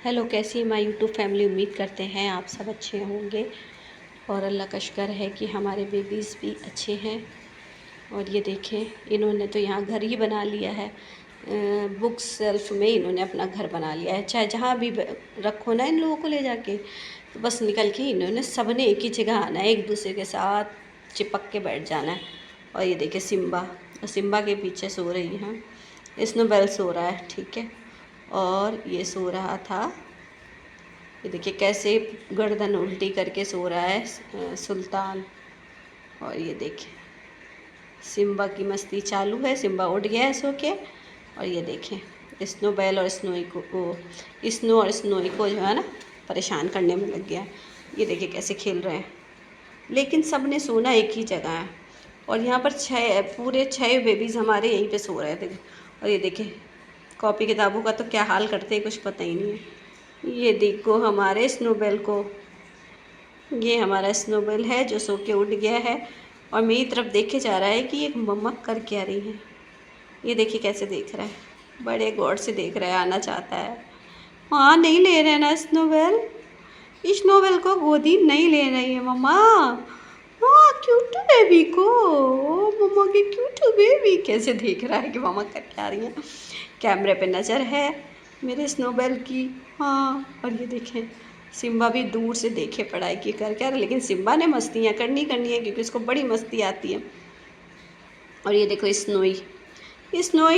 Hello, कैसी है my YouTube family. उम्मीद करते हैं आप सब अच्छे होंगे और अल्लाह का शुक्र है कि हमारे बेबीज़ भी अच्छे हैं। और ये देखें, इन्होंने तो यहाँ घर ही बना लिया है। बुक सेल्फ में इन्होंने अपना घर बना लिया है। चाहे जहाँ भी रखो ना इन लोगों को ले जाके, तो बस निकल के इन्होंने सबने एक ही जगह आना है, एक दूसरे के साथ चिपक के बैठ जाना है। और ये देखिए सिम्बा के पीछे सो रही है। स्नोबेल सो रहा है, ठीक है। और ये सो रहा था, ये देखिए कैसे गर्दन उल्टी करके सो रहा है सुल्तान। और ये देखिए सिम्बा की मस्ती चालू है, सिम्बा उठ गया है सो के। और ये देखें स्नोबेल और स्नोई को स्नो और स्नोई को जो है ना परेशान करने में लग गया है। ये देखिए कैसे खेल रहे हैं, लेकिन सब ने सोना एक ही जगह है। और यहाँ पर पूरे 6 बेबीज़ हमारे यहीं पे सो रहे थे। और ये देखिए कॉपी किताबों का तो क्या हाल करते हैं कुछ पता ही नहीं है। ये देखो हमारे स्नोबेल को, ये हमारा स्नोबेल है जो सो के उठ गया है और मेरी तरफ देखे जा रहा है कि ये मम्मा कर क्या रही है। ये देखिए कैसे देख रहा है, बड़े गौर से देख रहा है, आना चाहता है। हाँ, नहीं ले रहे ना स्नोबेल, स्नोबेल को गोदी नहीं ले रही है मम्मा। हाँ, क्यूट बेबी को, ओ मम्मा की क्यूट बेबी, कैसे देख रहा है कि मम्मा कर क्या रही है। कैमरे पे नज़र है मेरे स्नोबेल की। हाँ, और ये देखें सिम्बा भी दूर से देखे पढ़ाई की कर क्या रहा, लेकिन सिम्बा ने मस्तियाँ करनी है क्योंकि उसको बड़ी मस्ती आती है। और ये देखो स्नोई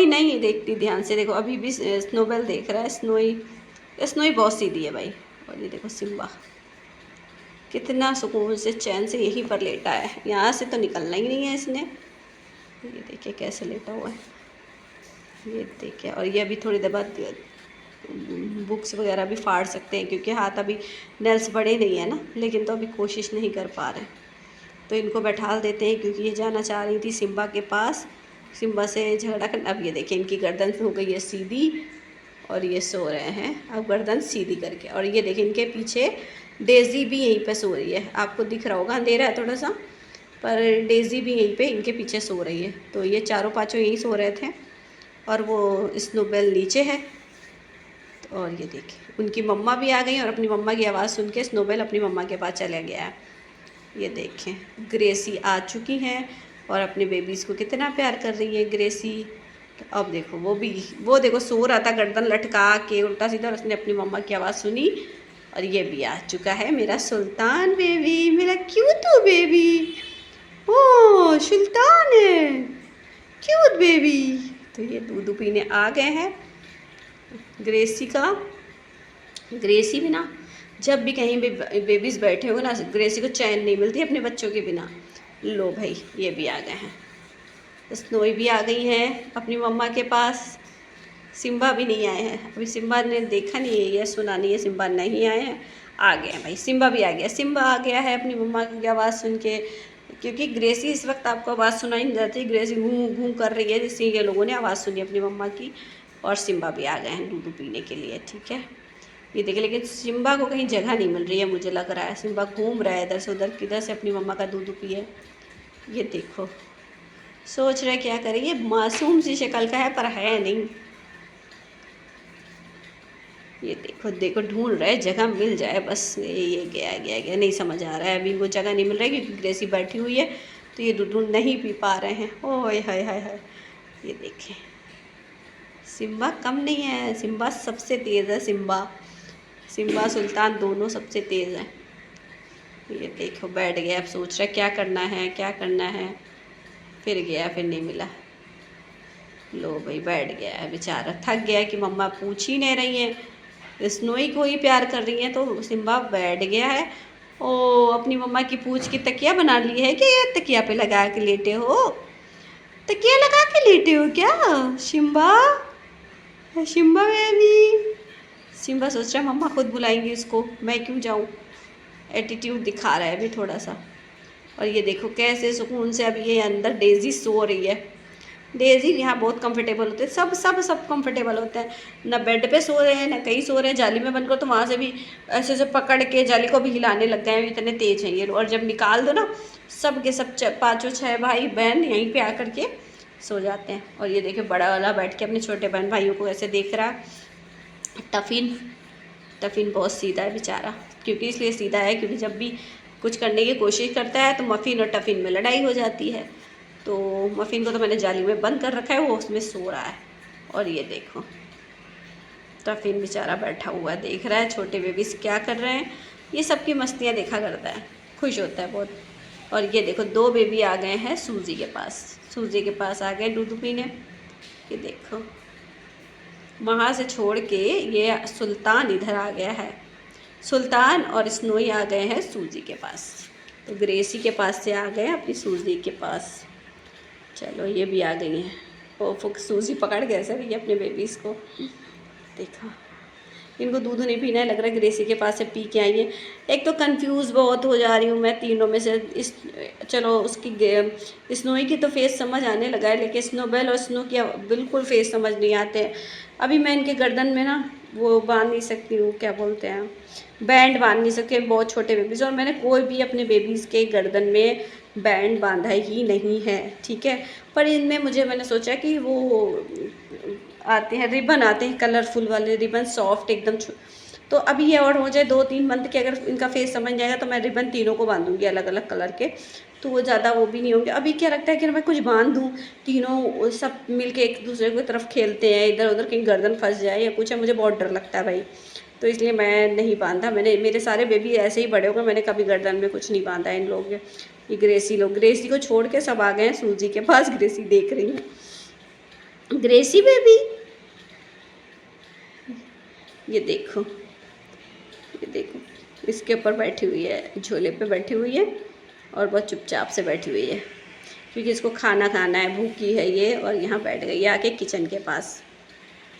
नहीं देखती ध्यान से, देखो अभी भी स्नोबेल देख रहा है। स्नोई बहुत सीधी है भाई। और ये देखो सिम्बा कितना सुकून से चैन से यहीं पर लेटा है, यहाँ से तो निकलना ही नहीं है इसने। ये देखिए कैसे लेटा हुआ है, ये देखिए। और ये अभी थोड़ी देर बाद बुक्स वगैरह भी फाड़ सकते हैं क्योंकि हाथ अभी नेल्स बड़े नहीं है ना, लेकिन तो अभी कोशिश नहीं कर पा रहे। तो इनको बैठा देते हैं क्योंकि ये जाना चाह रही थी सिम्बा के पास, सिम्बा से झगड़ा करना। अब ये देखिए इनकी गर्दन हो गई है सीधी और ये सो रहे हैं अब गर्दन सीधी करके। और ये देखिए इनके पीछे डेज़ी भी यहीं पे सो रही है, आपको दिख रहा होगा, अंधेरा है थोड़ा सा, पर डेज़ी भी यहीं पे इनके पीछे सो रही है। तो ये चारों पाँचों यहीं सो रहे थे और वो स्नोबेल नीचे है। और ये देखिए उनकी मम्मा भी आ गई और अपनी मम्मा की आवाज़ सुन के स्नोबेल अपनी मम्मा के पास चला गया है। ये देखें ग्रेसी आ चुकी हैं और अपने बेबीज़ को कितना प्यार कर रही है ग्रेसी। अब देखो वो देखो सो रहा था गर्दन लटका के उल्टा सीधा, और उसने अपनी मम्मा की आवाज़ सुनी और ये भी आ चुका है मेरा सुल्तान बेबी, मेरा क्यूट बेबी। ओ सुल्तान है, क्यूट बेबी। तो ये दूध पीने आ गए हैं ग्रेसी भी ना, जब भी कहीं भी बेबीज़ बैठे हो ना, ग्रेसी को चैन नहीं मिलती अपने बच्चों के बिना। लो भाई ये भी आ गए हैं, स्नोई भी आ गई है अपनी मम्मा के पास। सिम्बा भी नहीं आए हैं अभी, सिम्बा ने देखा नहीं है या सुना नहीं है, सिम्बा नहीं आए हैं। आ गए हैं भाई, सिम्बा भी आ गया। सिम्बा आ गया है अपनी मम्मा की आवाज़ सुन के, क्योंकि ग्रेसी इस वक्त आपको आवाज़ सुनाई नहीं जाती, ग्रेसी घूं घूं कर रही है, जिससे ये लोगों ने आवाज़ सुनी अपनी मम्मा की। और सिम्बा भी आ गए हैं दूध पीने के लिए, ठीक है। ये देखिए लेकिन सिम्बा को कहीं जगह नहीं मिल रही है, मुझे लग रहा है सिम्बा घूम रहा है इधर से उधर, किधर से अपनी मम्मा का दूध पिए। ये देखो सोच रहे क्या करे, ये मासूम सी शक्ल का है पर है नहीं। ये देखो देखो ढूंढ रहा है जगह मिल जाए बस, ये गया नहीं समझ आ रहा है अभी, वो जगह नहीं मिल रहा है क्योंकि ग्रेसी बैठी हुई है तो ये दूध नहीं पी पा रहे हैं। ओह हाय हाय हाय, ये देखें सिम्बा कम नहीं है, सिम्बा सबसे तेज़ है। सिम्बा सुल्तान दोनों सबसे तेज़ हैं। ये देखो बैठ गया, अब सोच रहा है क्या करना है, फिर गया फिर नहीं मिला। लो भाई बैठ गया है बेचारा, थक गया कि मम्मा पूछ ही नहीं रही हैं, स्नोई को ही प्यार कर रही हैं, तो सिम्बा बैठ गया है। ओ अपनी मम्मा की पूछ की तकिया बना ली है कि ये तकिया पे लगा के लेटे हो, तकिया लगा के लेटे हो क्या सिम्बा, सिम्बा बेबी। सिम्बा सोच रहा है मम्मा खुद बुलाएंगी उसको, मैं क्यों जाऊँ, एटीट्यूड दिखा रहा है अभी थोड़ा सा। और ये देखो कैसे सुकून से अभी ये अंदर डेज़ी सो रही है। डेज़ी यहाँ बहुत कंफर्टेबल होते हैं, सब कंफर्टेबल होते हैं, ना बेड पे सो रहे हैं ना कहीं सो रहे हैं। जाली में बंद करो तो वहाँ से भी ऐसे ऐसे पकड़ के जाली को भी हिलाने लग गए हैं, इतने तेज हैं ये। और जब निकाल दो ना, सब के सब पाँचों 6 भाई बहन यहीं पे आकर के सो जाते हैं। और ये देखिए बड़ा वाला बैठ के अपने छोटे बहन भाइयों को ऐसे देख रहा, टफिन टफ़िन बहुत सीधा है बेचारा, क्योंकि इसलिए सीधा है क्योंकि जब भी कुछ करने की कोशिश करता है तो मफ़िन और टफ़िन में लड़ाई हो जाती है। तो मफ़िन को तो मैंने जाली में बंद कर रखा है, वो उसमें सो रहा है। और ये देखो टफ़िन बेचारा बैठा हुआ देख रहा है छोटे बेबीज़ क्या कर रहे हैं। ये सबकी मस्तियाँ देखा करता है, खुश होता है बहुत। और ये देखो 2 बेबी आ गए हैं सूजी के पास, सूजी के पास आ गए दूध पीने। ये देखो वहाँ से छोड़ के ये सुल्तान इधर आ गया है, सुल्तान और स्नोई आ गए हैं सूजी के पास। तो ग्रेसी के पास से आ गए अपनी सूजी के पास। चलो ये भी आ गई हैं। ओ फुक सूजी पकड़ के ऐसे रही है अपने बेबीज़ को। देखा इनको दूध नहीं पीना है, लग रहा है ग्रेसी के पास से पी के आई है। एक तो कंफ्यूज बहुत हो जा रही हूँ मैं तीनों में से। इस चलो उसकी स्नोई की तो फेस समझ आने लगा है, लेकिन स्नोबेल और स्नो की बिल्कुल फेस समझ नहीं आते हैं। अभी मैं इनके गर्दन में ना वो बांध नहीं सकती हूँ, क्या बोलते हैं, बैंड बांध नहीं सकती, बहुत छोटे बेबीज़। और मैंने कोई भी अपने बेबीज़ के गर्दन में बैंड बांधा ही नहीं है, ठीक है। पर इनमें मैंने सोचा कि वो आते हैं रिबन, आते हैं कलरफुल वाले रिबन, सॉफ्ट एकदम। तो अभी ये और हो जाए 2-3 मंथ के, अगर इनका फेस समझ जाएगा तो मैं रिबन तीनों को बांधूंगी अलग अलग कलर के, तो वो ज़्यादा वो भी नहीं होंगे। अभी क्या लगता है कि मैं कुछ बांध दूँ, तीनों सब मिलके एक दूसरे की तरफ खेलते हैं, इधर उधर कहीं गर्दन फंस जाए या कुछ है, मुझे बहुत डर लगता है भाई। तो इसलिए मैं नहीं बांधा। मेरे सारे बेबी ऐसे ही बड़े हो गए, मैंने कभी गर्दन में कुछ नहीं बांधा इन लोग। ये ग्रेसी को छोड़ के सब आ गए हैं सूजी के पास। ग्रेसी देख रही है, ग्रेसी बेबी ये देखो, ये देखो इसके ऊपर बैठी हुई है, झोले पे बैठी हुई है और बहुत चुपचाप से बैठी हुई है, क्योंकि इसको खाना खाना है, भूखी है ये। और यहाँ बैठ गई है आके किचन के पास।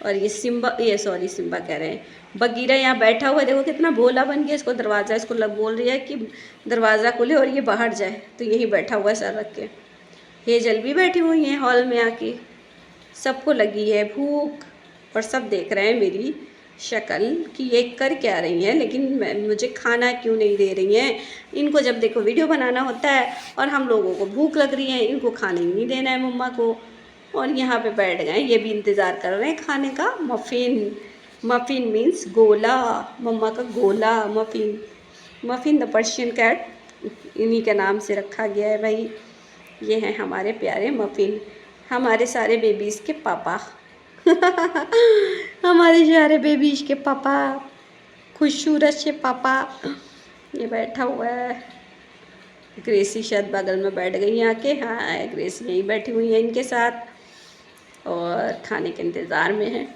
और ये सिम्बा कह रहे हैं, बगीरा यहाँ बैठा हुआ है। देखो कितना भोला बन गया, इसको दरवाज़ा, इसको बोल रही है कि दरवाज़ा खुले और ये बाहर जाए, तो यहीं बैठा हुआ है सर रख के। हेजल भी बैठी हुई हैं हॉल में आके, सबको लगी है भूख। और सब देख रहे हैं मेरी शक्ल कि ये कर क्या रही हैं, लेकिन मुझे खाना क्यों नहीं दे रही हैं। इनको जब देखो वीडियो बनाना होता है और हम लोगों को भूख लग रही है, इनको खाने ही नहीं देना है मम्मा को। और यहाँ पे बैठ गए, ये भी इंतज़ार कर रहे हैं खाने का। मफ़िन मीन्स गोला, मम्मा का गोला Muffin. Muffin the Persian cat इन्हीं के नाम से रखा गया है भाई। ये हैं हमारे प्यारे मफ़िन, हमारे सारे बेबीज़ के पापा। हमारे सारे बेबीज के पापा, खूबसूरत से पापा। ये बैठा हुआ है, ग्रेसी शायद बगल में बैठ गई आके। हाँ ग्रेसी यहीं बैठी हुई है इनके साथ और खाने के इंतज़ार में है।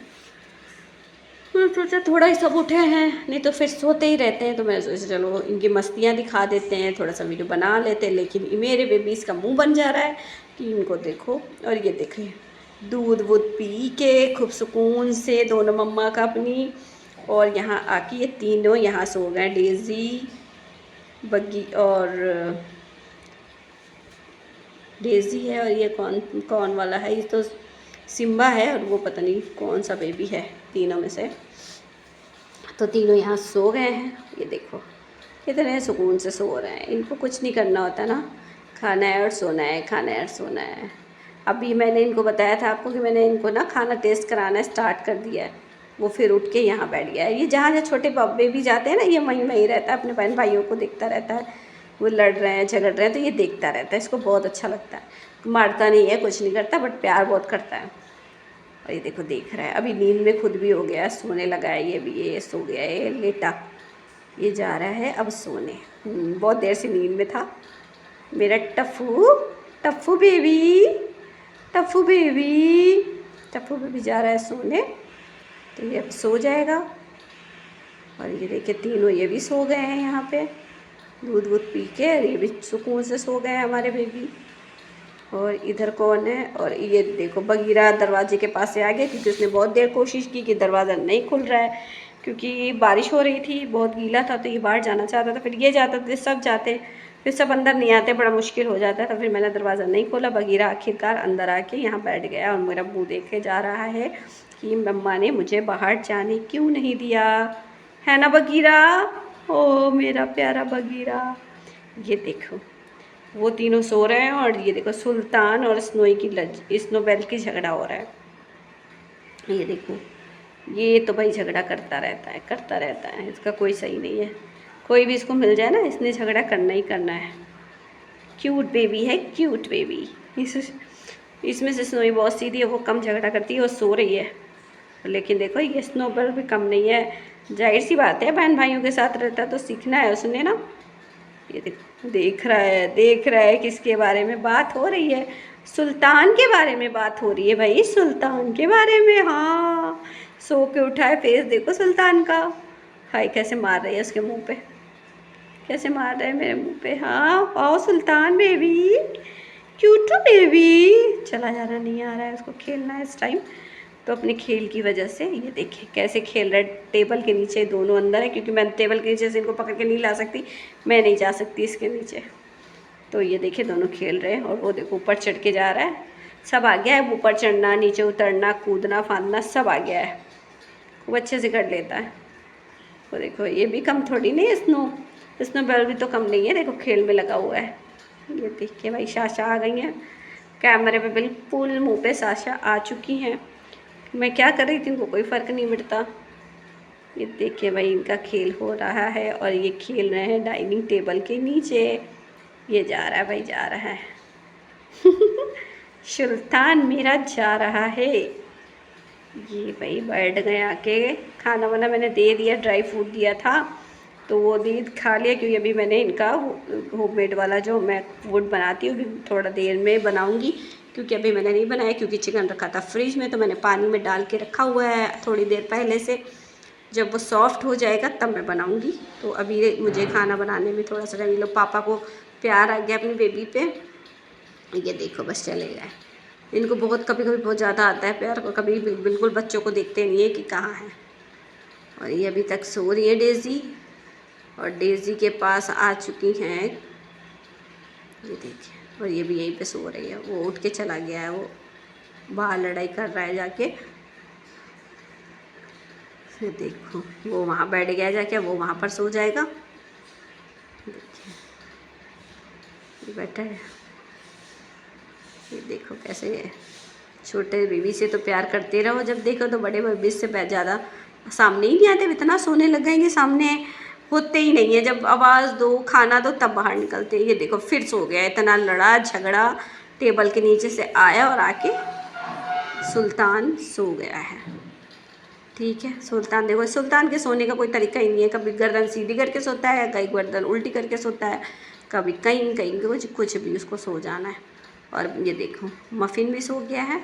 मैं सोचा थोड़ा ही सब उठे हैं, नहीं तो फिर सोते ही रहते हैं, तो मैं सोचा चलो इनकी मस्तियाँ दिखा देते हैं, थोड़ा सा वीडियो बना लेते हैं। लेकिन मेरे बेबीज़ का मुंह बन जा रहा है कि इनको देखो। और ये देखें दूध वूध पी के खूब सुकून से दोनों मम्मा का अपनी। और यहाँ आके ये तीनों यहाँ सो गए, डेज़ी, बग्गी और डेज़ी है, और ये कौन वाला है, ये तो सिम्बा है, और वो पता नहीं कौन सा बेबी है तीनों में से। तो तीनों यहाँ सो गए हैं। ये देखो कितने सुकून से सो रहे हैं, इनको कुछ नहीं करना होता ना, खाना है और सोना है, खाना है और सोना है। अभी मैंने इनको बताया था आपको कि मैंने इनको ना खाना टेस्ट कराना स्टार्ट कर दिया है। वो फिर उठ के यहाँ बैठ गया है। ये जहाँ जहाँ छोटे बेबी जाते हैं ना, ये वहीं रहता है, अपने बहन भाइयों को देखता रहता है, वो लड़ रहे हैं झगड़ रहे हैं तो ये देखता रहता है, इसको बहुत अच्छा लगता है। मारता नहीं है, कुछ नहीं करता, बट प्यार बहुत करता है। और ये देखो देख रहा है, अभी नींद में खुद भी हो गया, सोने लगा है ये भी, ये सो गया है, लेटा, ये जा रहा है अब सोने। बहुत देर से नींद में था मेरा टफ्फू बेबी, टफ्फू बेबी जा रहा है सोने, तो ये अब सो जाएगा। और ये देखिए तीनों ये भी सो गए हैं यहाँ पे, दूध वूध पी के ये भी सुकून से सो गए हैं हमारे बेबी। और इधर कौन है, और ये देखो बगीरा दरवाजे के पास से आ गया, क्योंकि उसने बहुत देर कोशिश की कि दरवाज़ा नहीं खुल रहा है, क्योंकि बारिश हो रही थी, बहुत गीला था, तो ये बाहर जाना चाहता था, फिर ये जाता था, सब जाते, फिर सब अंदर नहीं आते, बड़ा मुश्किल हो जाता था। फिर मैंने दरवाज़ा नहीं खोला, बगीरा आखिरकार अंदर आके यहाँ बैठ गया और मेरा मुँह देखे जा रहा है कि मम्मा ने मुझे बाहर जाने क्यों नहीं दिया, है ना बगीरा, ओ मेरा प्यारा बगीरा। ये देखो वो तीनों सो रहे हैं, और ये देखो सुल्तान और स्नोबेल की झगड़ा हो रहा है। ये देखो ये तो भाई झगड़ा करता रहता है, इसका कोई सही नहीं है। कोई भी इसको मिल जाए ना, इसने झगड़ा करना ही करना है। क्यूट बेबी है, क्यूट बेबी। इसमें से स्नोई बहुत सीधी है, वो कम झगड़ा करती है, वो सो रही है। लेकिन देखो ये स्नोबॉल भी कम नहीं है, जाहिर सी बात है, बहन भाइयों के साथ रहता तो सीखना है उसने ना। ये देख रहा है किसके बारे में बात हो रही है। सुल्तान के बारे में बात हो रही है भाई, सुल्तान के बारे में। हाँ, सो के उठा है, फेस देखो सुल्तान का। हाय कैसे मार रही है उसके मुंह पे, कैसे मार रहा है मेरे मुंह पे। हाँ आओ सुल्तान बेबी, क्यूटू बेबी। चला जाना नहीं आ रहा है, उसको खेलना है इस टाइम तो अपने खेल की वजह से। ये देखिए कैसे खेल रहा है, टेबल के नीचे दोनों अंदर है, क्योंकि मैं टेबल के नीचे से इनको पकड़ के नहीं ला सकती, मैं नहीं जा सकती इसके नीचे। तो ये देखिए दोनों खेल रहे हैं, और वो देखो ऊपर चढ़ के जा रहा है। सब आ गया है, ऊपर चढ़ना, नीचे उतरना, कूदना फांदना सब आ गया है, खूब अच्छे से कर लेता है। वो देखो ये भी कम थोड़ी नहीं है, स्नोबॉल भी तो कम नहीं है, देखो खेल में लगा हुआ है। ये देखिए भाई साशा आ गई हैं, कैमरे पे बिल्कुल मुंह पे साशा आ चुकी हैं। मैं क्या कर रही थी इनको कोई फ़र्क नहीं पड़ता। ये देखिए भाई इनका खेल हो रहा है, और ये खेल रहे हैं डाइनिंग टेबल के नीचे। ये जा रहा है भाई, जा रहा है। सुल्तान मेरा जा रहा है। ये भाई बैठ गए आके, खाना वाना मैंने दे दिया, ड्राई फ्रूट दिया था तो वो भी खा लिया, क्योंकि अभी मैंने इनका होममेड वाला जो मैं फूड बनाती हूँ अभी थोड़ा देर में बनाऊँगी, क्योंकि अभी मैंने नहीं बनाया, क्योंकि चिकन रखा था फ्रिज में, तो मैंने पानी में डाल के रखा हुआ है थोड़ी देर पहले से। जब वो सॉफ्ट हो जाएगा तब मैं बनाऊँगी। तो अभी मुझे खाना बनाने में थोड़ा सा टाइम, लोग पापा को प्यार आ गया अपनी बेबी पे। ये देखो बस चले गए, इनको बहुत कभी कभी बहुत ज़्यादा आता है प्यार, कभी बिल्कुल बच्चों को देखते नहीं है कि कहाँ है। और ये अभी तक सो रही है डेज़ी, और डेज़ी के पास आ चुकी हैं, ये देखिए, और ये भी यहीं पे सो रही है। वो उठ के चला गया है, वो बाहर लड़ाई कर रहा है जाके। फिर देखो वो वहाँ बैठ गया जाके, वो वहाँ पर सो जाएगा। देखिए बैठा है, ये देखो कैसे है। छोटे बेबी से तो प्यार करते रहो, जब देखो तो बड़े बेबी से ज़्यादा सामने ही नहीं आते, इतना सोने लग जाएंगे, सामने होते ही नहीं है। जब आवाज़ दो, खाना दो, तब बाहर निकलते हैं। ये देखो फिर सो गया, इतना लड़ा झगड़ा, टेबल के नीचे से आया और आके सुल्तान सो गया है। ठीक है, सुल्तान देखो, सुल्तान के सोने का कोई तरीका ही नहीं है, कभी गर्दन सीधी करके सोता है, कहीं गर्दन उल्टी करके सोता है, कभी कहीं कहीं कुछ भी उसको सो जाना है। और ये देखो मफ़िन भी सो गया है।